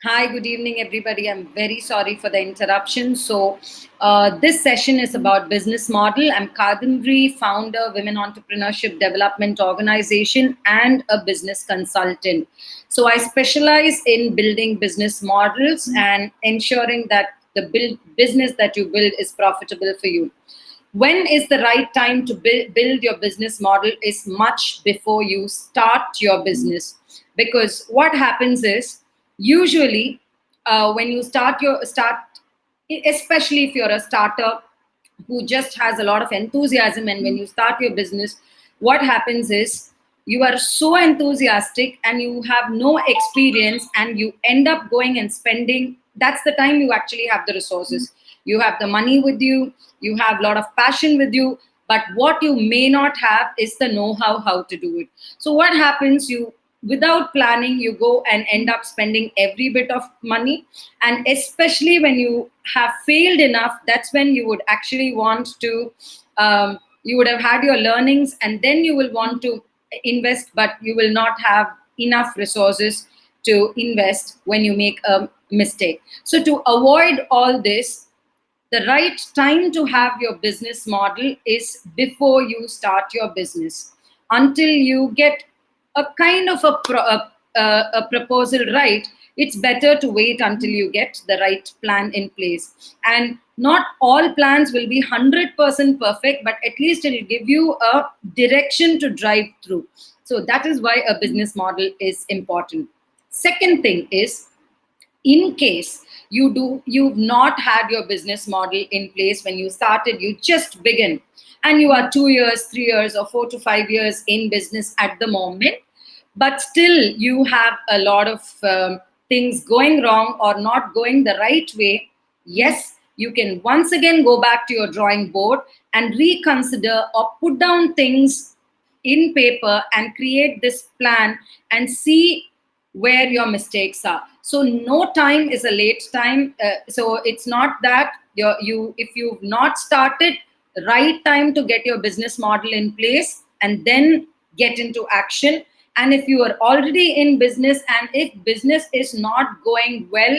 Hi, good evening, everybody. I'm very sorry for the interruption. This session is about business model. I'm Kadambari, founder, Women Entrepreneurship Development Organization, and a business consultant. So, I specialize in building business models and ensuring that the business that you build is profitable for you. When is the right time to build your business model is much before you start your business, because what happens is usually when you start, especially if you're a starter who just has a lot of enthusiasm, and when you start your business, what happens is you are so enthusiastic and you have no experience, and you end up going and spending. That's the time you actually have the resources, you have the money with you have a lot of passion with you, but what you may not have is the know-how how to do it. So what happens, you without planning you go and end up spending every bit of money, and especially when you have failed enough, that's when you would actually want to you would have had your learnings, and then you will want to invest, but you will not have enough resources to invest when you make a mistake. So to avoid all this, the right time to have your business model is before you start your business. Until you get a kind of a proposal right, it's better to wait until you get the right plan in place. And not all plans will be 100% perfect, but at least it will give you a direction to drive through. So that is why a business model is important. Second thing is, in case you've not had your business model in place when you started, you just begin, and you are 2 years, 3 years, or 4 to 5 years in business at the moment, but still you have a lot of things going wrong or not going the right way. Yes, you can once again go back to your drawing board and reconsider or put down things in paper and create this plan and see where your mistakes are. So no time is a late time. So it's not that you if you've not started, right time to get your business model in place and then get into action. And if you are already in business and if business is not going well,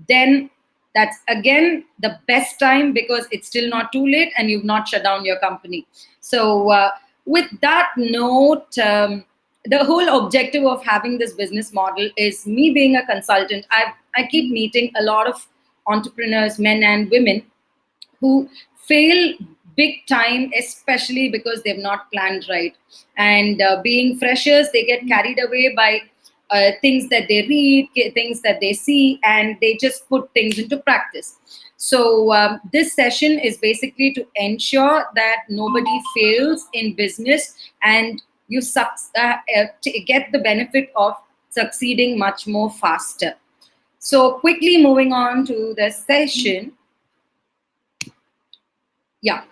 then that's again the best time, because it's still not too late and you've not shut down your company. So with that note, the whole objective of having this business model is, me being a consultant, I keep meeting a lot of entrepreneurs, men and women, who fail big time, especially because they've not planned right. And being freshers, they get carried away by things that they read, things that they see, and they just put things into practice. So this session is basically to ensure that nobody fails in business, and you to get the benefit of succeeding much more faster. So quickly moving on to the session. Yeah.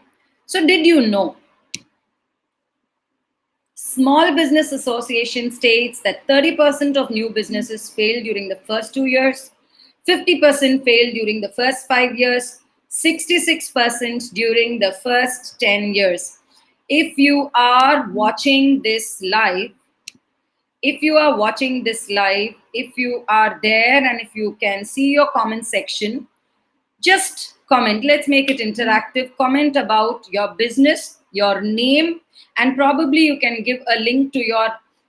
So did you know, Small Business Association states that 30% of new businesses fail during the first 2 years, 50% fail during the first 5 years, 66% during the first 10 years. If you are watching this live, if you are there and if you can see your comment section, just comment. Let's make it interactive. Comment about your business, your name, and probably you can give a link to your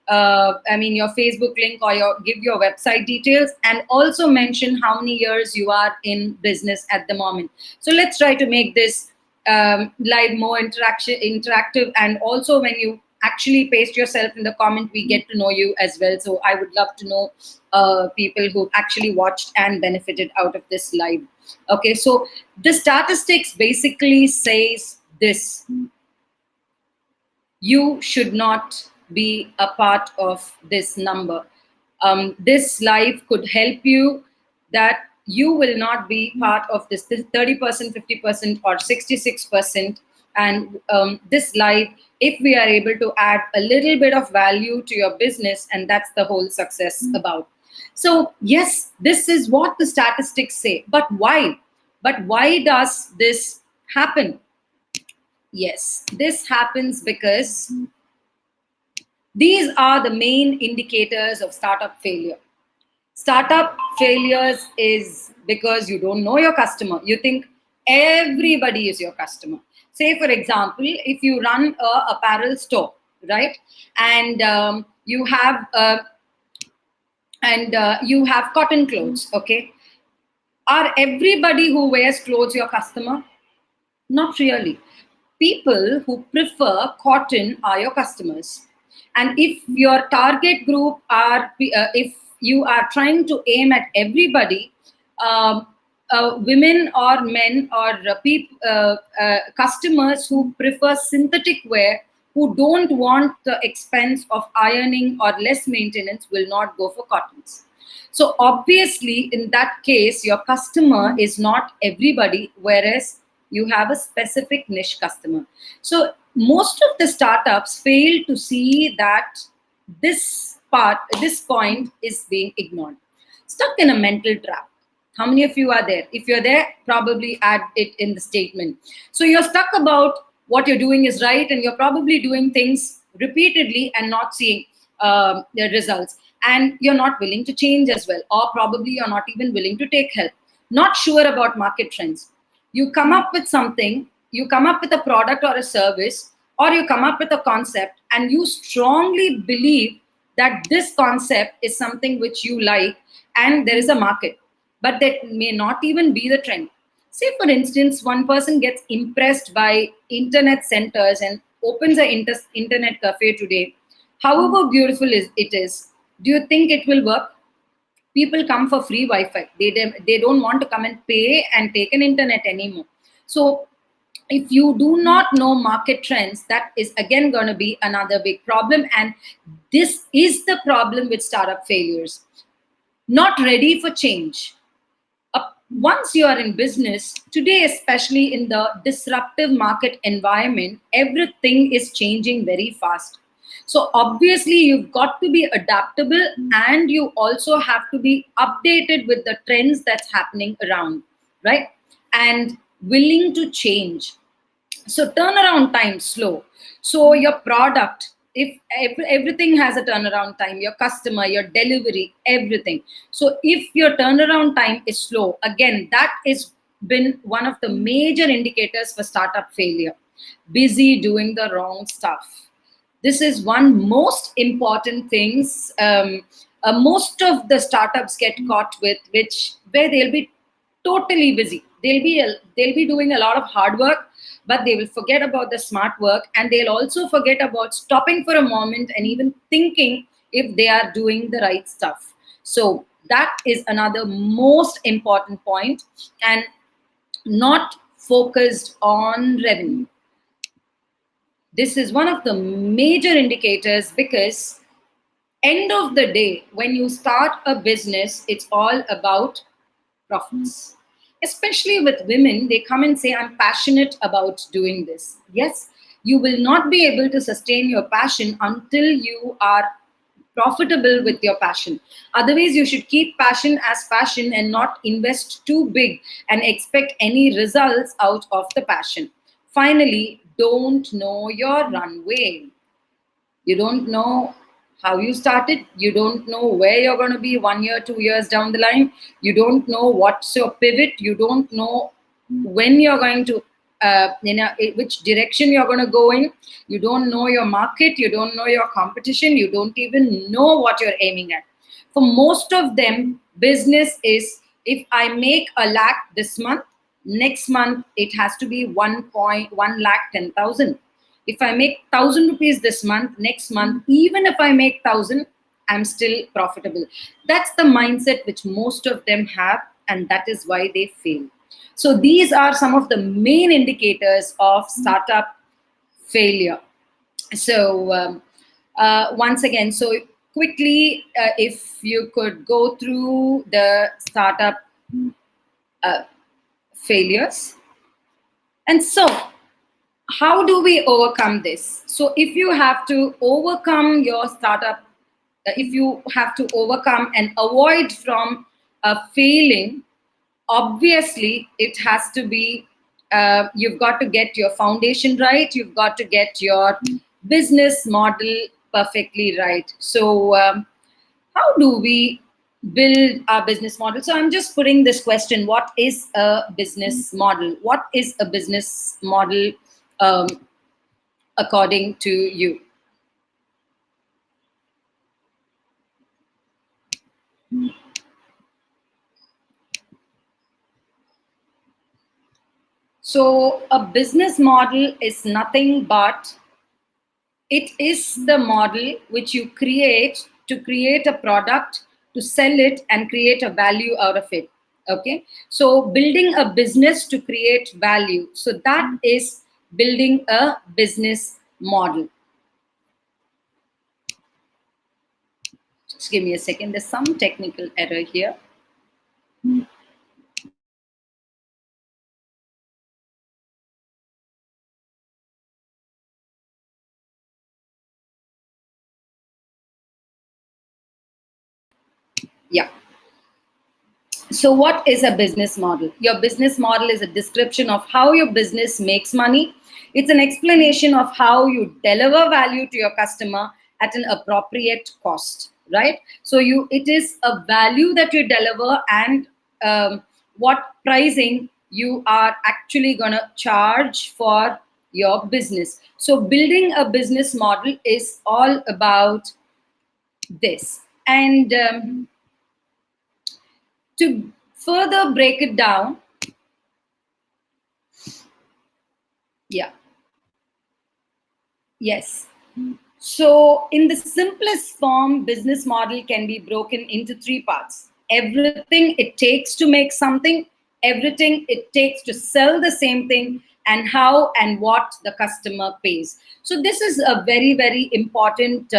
your Facebook link, or give your website details, and also mention how many years you are in business at the moment. So let's try to make this live more interactive, and also when you actually paste yourself in the comment, we get to know you as well. So I would love to know people who actually watched and benefited out of this live. Okay, so the statistics basically says this: you should not be a part of this number. This live could help you, that you will not be part of this 30%, 50%, or 66%. And this live, if we are able to add a little bit of value to your business, and that's the whole success about. So yes, this is what the statistics say. But why? But why does this happen? Yes, this happens because these are the main indicators of startup failure. Startup failures is because you don't know your customer. You think everybody is your customer. Say, for example, if you run a apparel store, right, and you have cotton clothes, okay? Are everybody who wears clothes your customer? Not really. People who prefer cotton are your customers. And if your target group if you are trying to aim at everybody, um, women or men or customers who prefer synthetic wear, who don't want the expense of ironing or less maintenance, will not go for cottons. So obviously, in that case, your customer is not everybody, whereas you have a specific niche customer. So most of the startups fail to see that this point is being ignored. Stuck in a mental trap. How many of you are there? If you're there, probably add it in the statement. So you're stuck about what you're doing is right, and you're probably doing things repeatedly and not seeing the results. And you're not willing to change as well, or probably you're not even willing to take help. Not sure about market trends. You come up with something, you come up with a product or a service, or you come up with a concept, and you strongly believe that this concept is something which you like and there is a market, but that may not even be the trend. Say, for instance, one person gets impressed by internet centers and opens an internet cafe today. However beautiful it is, do you think it will work? People come for free Wi-Fi. They don't want to come and pay and take an internet anymore. So if you do not know market trends, that is again going to be another big problem. And this is the problem with startup failures. Not ready for change. Once you are in business, today, especially in the disruptive market environment, everything is changing very fast. So obviously, you've got to be adaptable, and you also have to be updated with the trends that's happening around, right? And willing to change. So turnaround time slow. So your product, if everything has a turnaround time, your customer, your delivery, everything. So if your turnaround time is slow, again, that is been one of the major indicators for startup failure. Busy doing the wrong stuff. This is one most important things. Most of the startups get caught with, which where they'll be totally busy. They'll be doing a lot of hard work, but they will forget about the smart work, and they'll also forget about stopping for a moment and even thinking if they are doing the right stuff. So that is another most important point, and not focused on revenue. This is one of the major indicators, because end of the day, when you start a business, it's all about profits. Especially with women, they come and say, I'm passionate about doing this. Yes, you will not be able to sustain your passion until you are profitable with your passion. Otherwise, you should keep passion as passion and not invest too big and expect any results out of the passion. Finally, don't know your runway. You don't know how you started. You don't know where you're going to be 1 year, 2 years down the line. You don't know what's your pivot. You don't know when you're going to, which direction you're going to go in. You don't know your market. You don't know your competition. You don't even know what you're aiming at. For most of them, business is, if I make a lakh this month, next month it has to be 1.1 lakh 10,000. If I make 1,000 rupees this month, next month, even if I make 1,000, I'm still profitable. That's the mindset which most of them have, and that is why they fail. So these are some of the main indicators of startup failure. So once again, so quickly, if you could go through the startup failures. And so, how do we overcome this? So if you have to overcome your startup, if you have to overcome and avoid from failing, obviously it has to be, you've got to get your foundation right. You've got to get your business model perfectly right. So how do we build our business model. So I'm just putting this question: what is a business model? What is a business model um, according to you? So a business model is nothing but it is the model which you create to create a product, to sell it and create a value out of it. Okay. So building a business to create value. So that is building a business model. Just give me a second. There's some technical error here. Yeah. So what is a business model? Your business model is a description of how your business makes money. It's an explanation of how you deliver value to your customer at an appropriate cost, right? So it is a value that you deliver, and what pricing you are actually going to charge for your business. So building a business model is all about this. And to further break it down, yeah, yes. So, in the simplest form, business model can be broken into three parts: everything it takes to make something, everything it takes to sell the same thing, and how and what the customer pays. So, this is a very, very important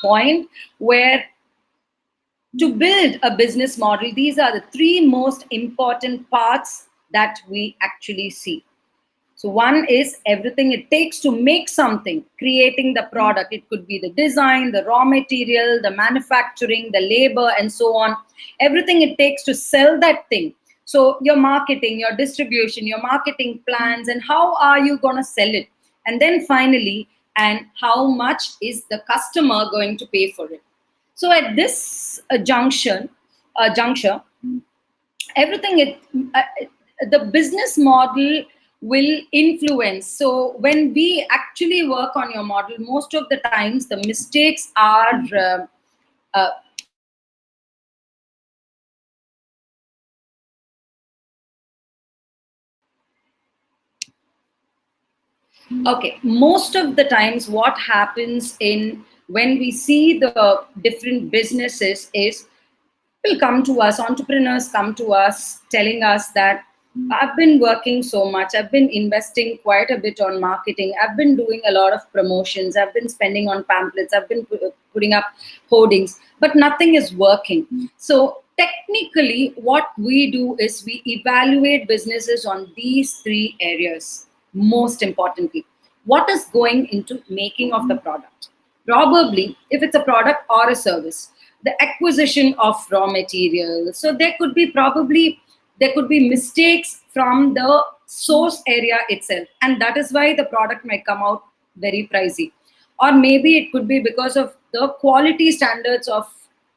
point where to build a business model, these are the three most important parts that we actually see. So one is everything it takes to make something, creating the product. It could be the design, the raw material, the manufacturing, the labor, and so on. Everything it takes to sell that thing. So your marketing, your distribution, your marketing plans, and how are you going to sell it? And then finally, and how much is the customer going to pay for it? So at this juncture, everything the business model will influence. So when we actually work on your model, most of the times the mistakes are uh, okay, most of the times what happens in when we see the different businesses is people come to us, entrepreneurs come to us telling us that I've been working so much, I've been investing quite a bit on marketing, I've been doing a lot of promotions, I've been spending on pamphlets, I've been putting up hoardings, but nothing is working. So technically what we do is we evaluate businesses on these three areas. Most importantly, what is going into making of the product? Probably if it's a product or a service, the acquisition of raw material. So there could be mistakes from the source area itself, and that is why the product might come out very pricey. Or maybe it could be because of the quality standards of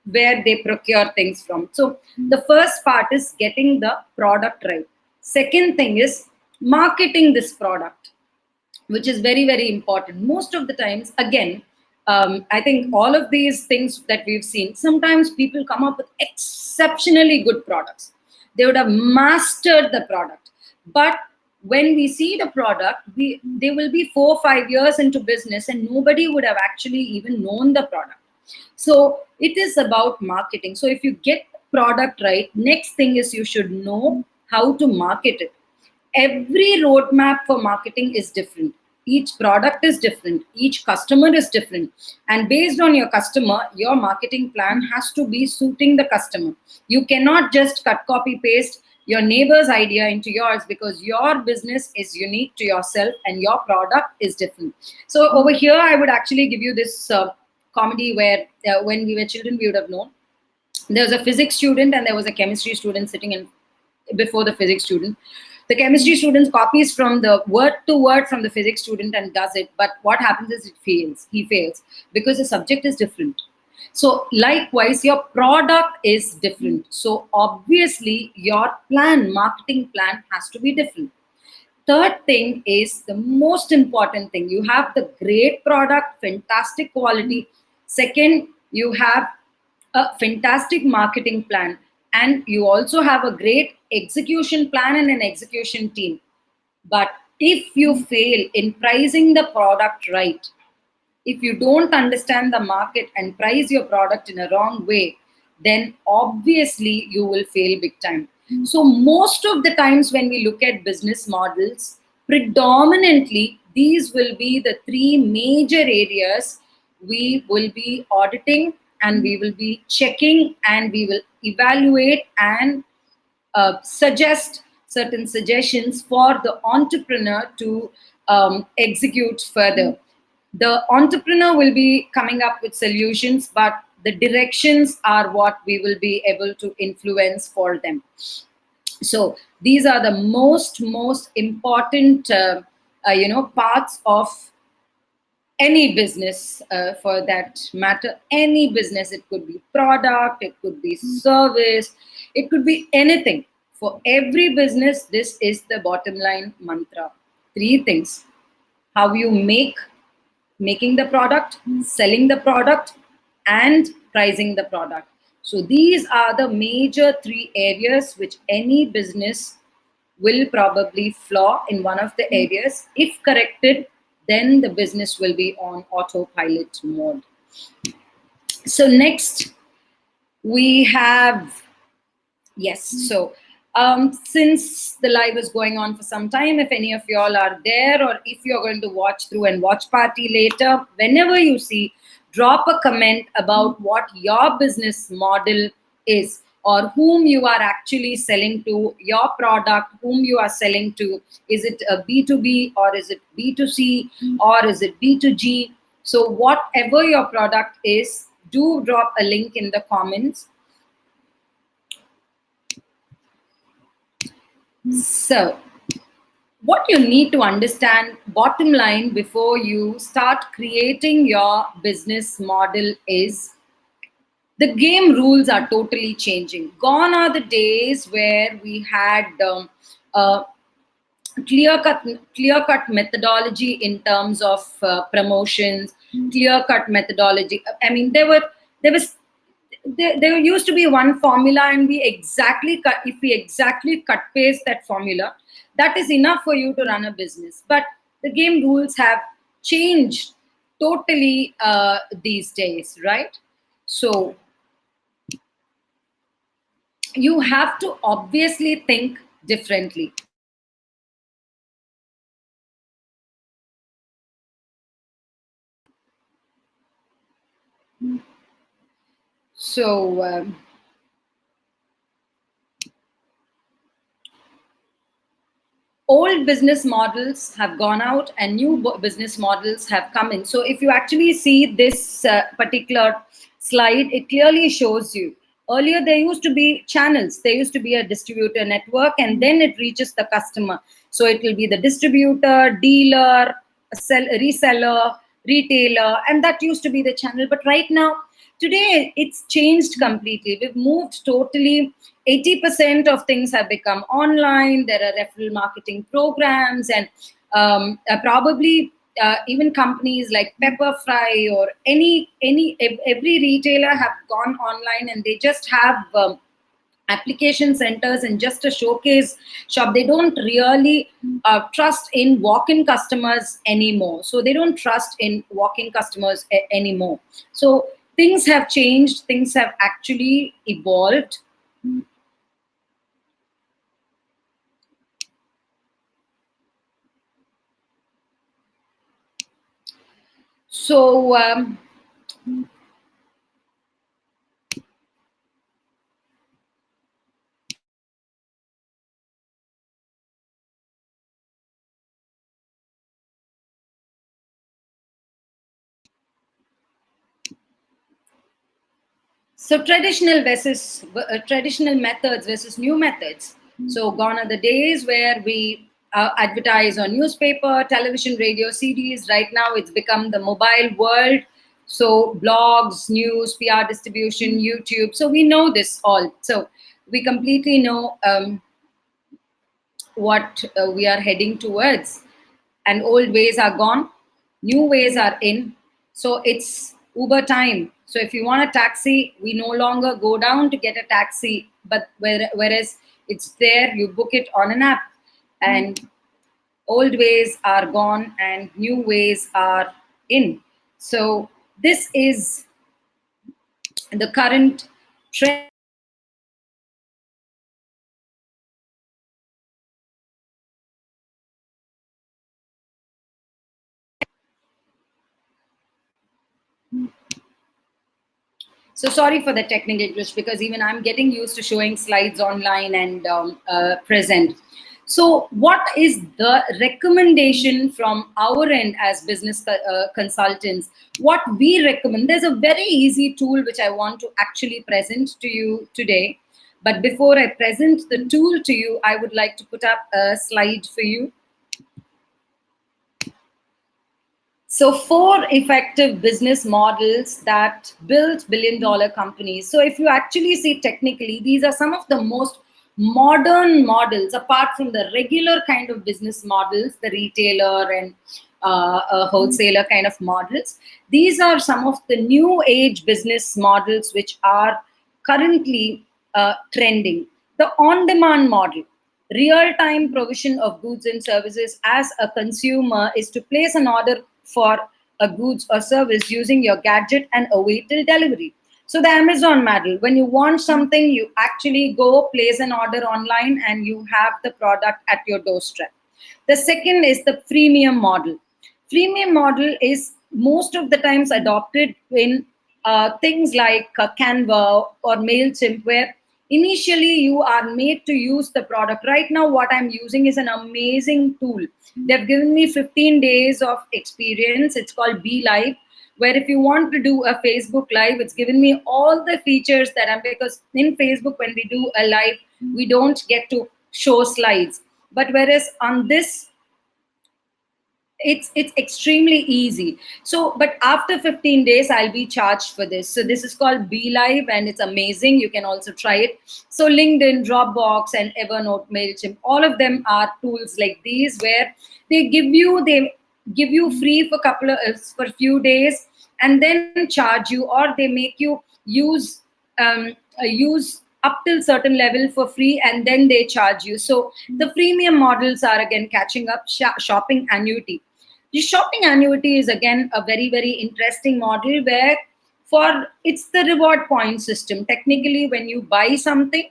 where they procure things from. So the first part is getting the product right. Second thing is marketing this product, which is very, very important. Most of the times, again, I think all of these things that we've seen, sometimes people come up with exceptionally good products. They would have mastered the product. But when we see the product, they will be 4 or 5 years into business and nobody would have actually even known the product. So it is about marketing. So if you get product right, next thing is you should know how to market it. Every roadmap for marketing is different. Each product is different, each customer is different, and based on your customer, your marketing plan has to be suiting the customer. You cannot just cut, copy, paste your neighbor's idea into yours, because your business is unique to yourself and your product is different. So over here I would actually give you this comedy where when we were children we would have known there was a physics student and there was a chemistry student sitting in before the physics student. The chemistry student copies from the word to word from the physics student and does it, but what happens is it fails. He fails because the subject is different. So likewise, your product is different. So obviously your marketing plan has to be different. Third thing is the most important thing. You have the great product, fantastic quality. Second, you have a fantastic marketing plan, and you also have a great execution plan and an execution team. But if you fail in pricing the product right, if you don't understand the market and price your product in a wrong way, then obviously you will fail big time. So most of the times when we look at business models, predominantly these will be the three major areas we will be auditing, and we will be checking, and we will evaluate and suggest certain suggestions for the entrepreneur to execute further. The entrepreneur will be coming up with solutions, but the directions are what we will be able to influence for them. So these are the most important parts of any business, for that matter. Any business, it could be product, it could be service, it could be anything. For every business, this is the bottom line mantra. Three things: how you making the product, selling the product, and pricing the product. So these are the major three areas which any business will probably flaw in one of the areas. If corrected, then the business will be on autopilot mode. So next we have, yes, so since the live is going on for some time, if any of y'all are there, or if you're going to watch through and watch party later, whenever you see, drop a comment about what your business model is, or whom you are actually selling to, your product, whom you are selling to. Is it a B2B, or is it B2C, or is it B2G? So whatever your product is, do drop a link in the comments. So what you need to understand, bottom line, before you start creating your business model is the game rules are totally changing. Gone are the days where we had a clear cut methodology in terms of promotions, clear cut methodology. I mean, there used to be one formula, and if we exactly cut paste that formula, that is enough for you to run a business. But the game rules have changed totally these days, right? So you have to obviously think differently. So old business models have gone out and new business models have come in. So if you actually see this particular slide, it clearly shows you. Earlier, there used to be channels. There used to be a distributor network, and then it reaches the customer. So it will be the distributor, dealer, reseller, retailer, and that used to be the channel. But right now, today, it's changed completely. We've moved totally. 80% of things have become online. There are referral marketing programs, and probably even companies like Pepperfry or every retailer have gone online, and they just have application centers and just a showcase shop. They don't really trust in walk-in customers anymore. So they don't trust in walk-in customers anymore. So things have changed. Things have actually evolved. So so traditional methods versus new methods. So gone are the days where we advertise on newspaper, television, radio, CDs. Right now, it's become the mobile world. So blogs, news, PR distribution, YouTube. So we know this all. So we completely know what we are heading towards. And old ways are gone, new ways are in. So it's Uber time. So if you want a taxi, we no longer go down to get a taxi, but whereas it's there, you book it on an app. And old ways are gone and new ways are in. So this is the current trend. So sorry for the technical glitch, because even I'm getting used to showing slides online and present. So what is the recommendation from our end as business consultants? What we recommend, there's a very easy tool which I want to actually present to you today. But before I present the tool to you, I would like to put up a slide for you. So, four effective business models that build billion-dollar companies. So, if you actually see technically, these are some of the most modern models, apart from the regular kind of business models, the retailer and wholesaler kind of models. These are some of the new age business models which are currently trending. The on-demand model, real-time provision of goods and services. As a consumer is to place an order for a goods or service using your gadget and await till delivery. So the Amazon model, when you want something, you actually go place an order online and you have the product at your doorstep. The second is the freemium model. Freemium model is most of the times adopted in things like Canva or MailChimp, where initially you are made to use the product. Right now, what I'm using is an amazing tool. They've given me 15 days of experience. It's called Be Live, where if you want to do a Facebook Live, it's given me all the features that I'm, because in Facebook, when we do a live, we don't get to show slides. But whereas on this, it's extremely easy. So but after 15 days I'll be charged for this. So this is called Be Live and it's amazing. You can also try it. So LinkedIn, Dropbox and Evernote, MailChimp, all of them are tools like these where they give you free for couple of for a few days and then charge you, or they make you use up till certain level for free and then they charge you. So the freemium models are again catching up. Shopping annuity. The shopping annuity is again a very, very interesting model where for it's the reward point system. Technically, when you buy something,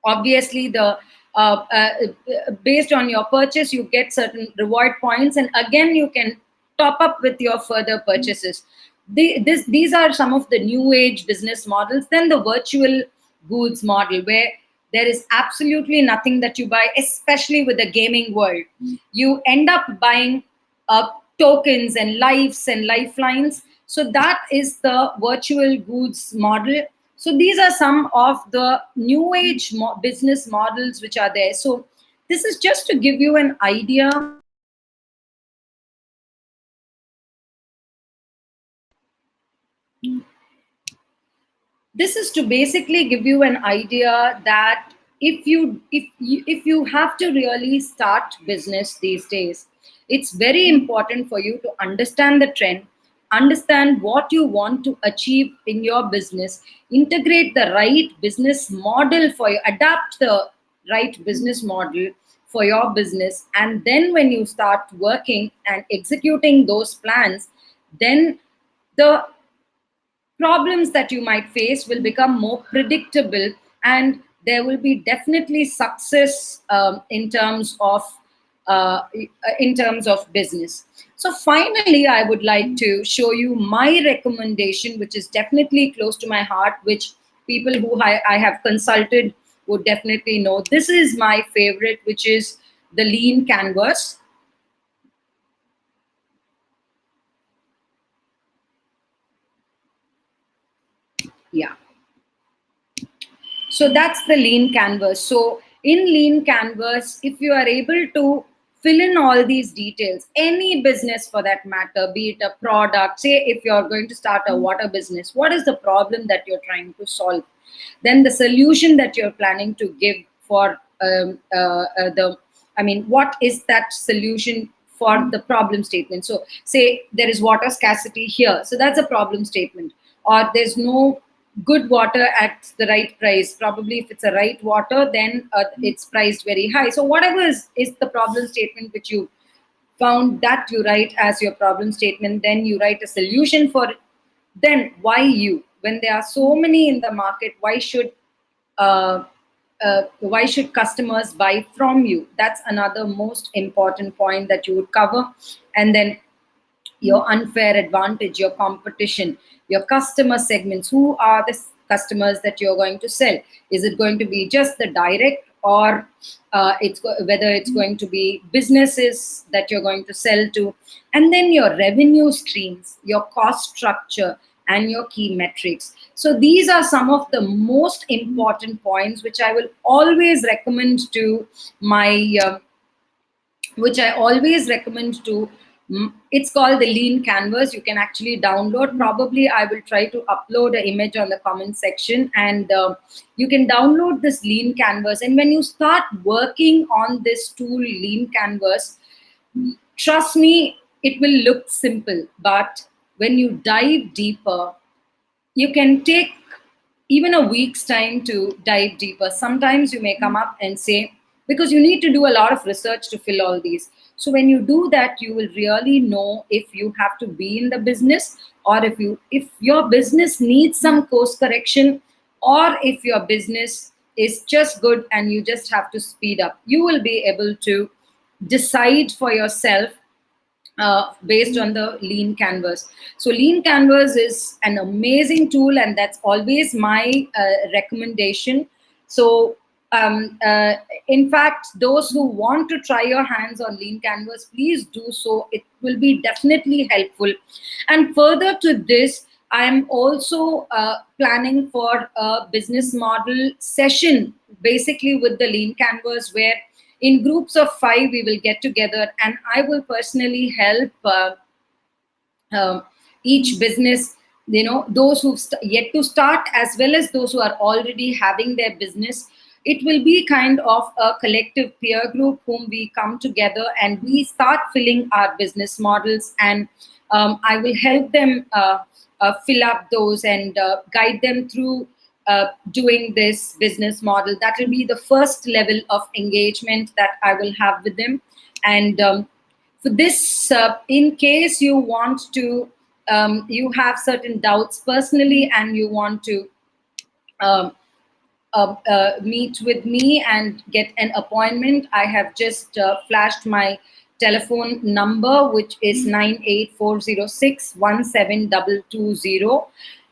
obviously the based on your purchase you get certain reward points and again you can top up with your further purchases. These are some of the new age business models. Then the virtual goods model, where there is absolutely nothing that you buy, especially with the gaming world. You end up buying tokens and lives and lifelines. So that is the virtual goods model. So these are some of the new age business models which are there. So this is just to give you an idea. This is to basically give you an idea that if you have to really start business these days, it's very important for you to understand the trend, understand what you want to achieve in your business, integrate the right business model for you, adapt the right business model for your business, and then when you start working and executing those plans, then the problems that you might face will become more predictable and there will be definitely success in terms of business. So finally I would like to show you my recommendation, which is definitely close to my heart, which people who I have consulted would definitely know. This is my favorite, which is the lean canvas. Yeah. So that's the lean canvas. So in lean canvas, if you are able to fill in all these details. Any business for that matter, be it a product, say if you're going to start a water business, what is the problem that you're trying to solve? Then the solution that you're planning to give for what is that solution for the problem statement? So say there is water scarcity here, so that's a problem statement. Or there's no good water at the right price. Probably if it's a right water, then it's priced very high. So whatever is the problem statement which you found, that you write as your problem statement, then you write a solution for it. Then why you? When there are so many in the market, uh, why should customers buy from you? That's another most important point that you would cover. And then your unfair advantage, your competition, your customer segments. Who are the customers that you're going to sell? Is it going to be just the direct, or whether it's going to be businesses that you're going to sell to? And then your revenue streams, your cost structure, and your key metrics. So these are some of the most important points which I will always recommend to my which I always recommend to. It's called the Lean Canvas. You can actually download. Probably I will try to upload an image on the comment section, and you can download this Lean Canvas. And when you start working on this tool, Lean Canvas, trust me, it will look simple. But when you dive deeper, you can take even a week's time to dive deeper. Sometimes you may come up and say, because you need to do a lot of research to fill all these. So when you do that, you will really know if you have to be in the business, or if your business needs some course correction, or if your business is just good and you just have to speed up. You will be able to decide for yourself based on the Lean Canvas. So Lean Canvas is an amazing tool, and that's always my recommendation. So in fact, those who want to try your hands on Lean Canvas, please do so. It will be definitely helpful. And further to this, I'm also planning for a business model session, basically with the Lean Canvas, where in groups of 5 we will get together, and I will personally help um, each business, those who've yet to start, as well as those who are already having their business. It will be kind of a collective peer group whom we come together and we start filling our business models, and I will help them fill up those and guide them through doing this business model. That will be the first level of engagement that I will have with them. And for this, in case you want to, you have certain doubts personally and you want to um, meet with me and get an appointment, I have just flashed my telephone number, which is 98406 17220.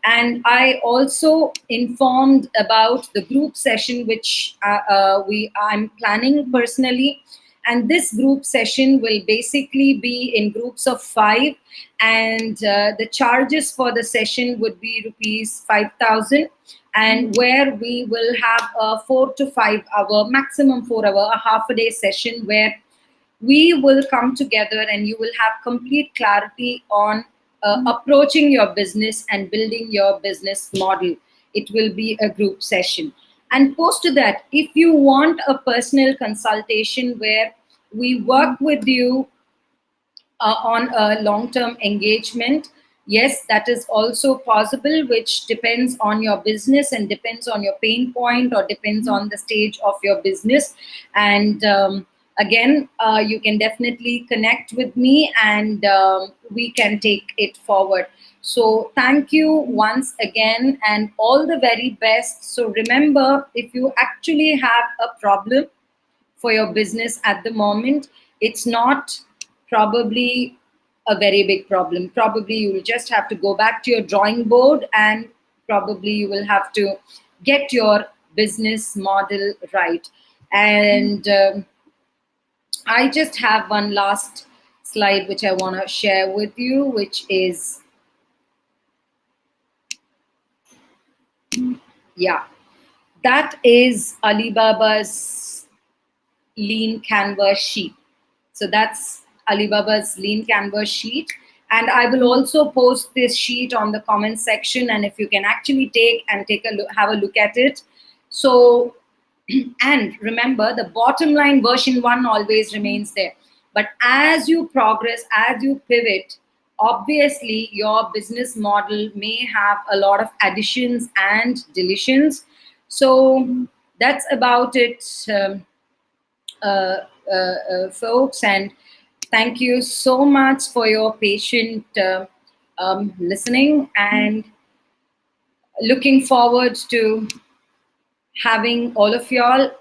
And I also informed about the group session which I'm planning personally. And this group session will basically be in groups of 5, and the charges for the session would be rupees 5,000, and where we will have a 4 to 5 hour, maximum 4 hour, a half a day session, where we will come together and you will have complete clarity on approaching your business and building your business model. It will be a group session. And post to that, if you want a personal consultation where we work with you on a long-term engagement, yes, that is also possible, which depends on your business and depends on your pain point or depends on the stage of your business. And again, you can definitely connect with me, and we can take it forward. So thank you once again, and all the very best. So remember, if you actually have a problem for your business at the moment, it's not probably a very big problem. Probably you will just have to go back to your drawing board, and probably you will have to get your business model right. And I just have one last slide which I want to share with you, which is, yeah, that is Alibaba's Lean Canvas sheet. So that's Alibaba's lean canvas sheet. And I will also post this sheet on the comment section. And if you can actually take a look, have a look at it. So, and remember, the bottom line version 1 always remains there. But as you progress, as you pivot, obviously your business model may have a lot of additions and deletions. So that's about it. Folks, and thank you so much for your patient listening, and looking forward to having all of y'all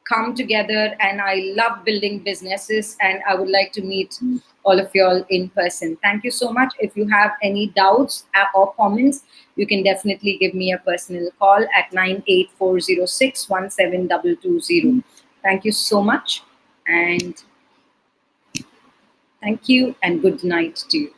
come together. And I love building businesses, and I would like to meet all of y'all in person. Thank you so much. If you have any doubts or comments, you can definitely give me a personal call at 98406 17220. Thank you so much, and thank you, and good night to you.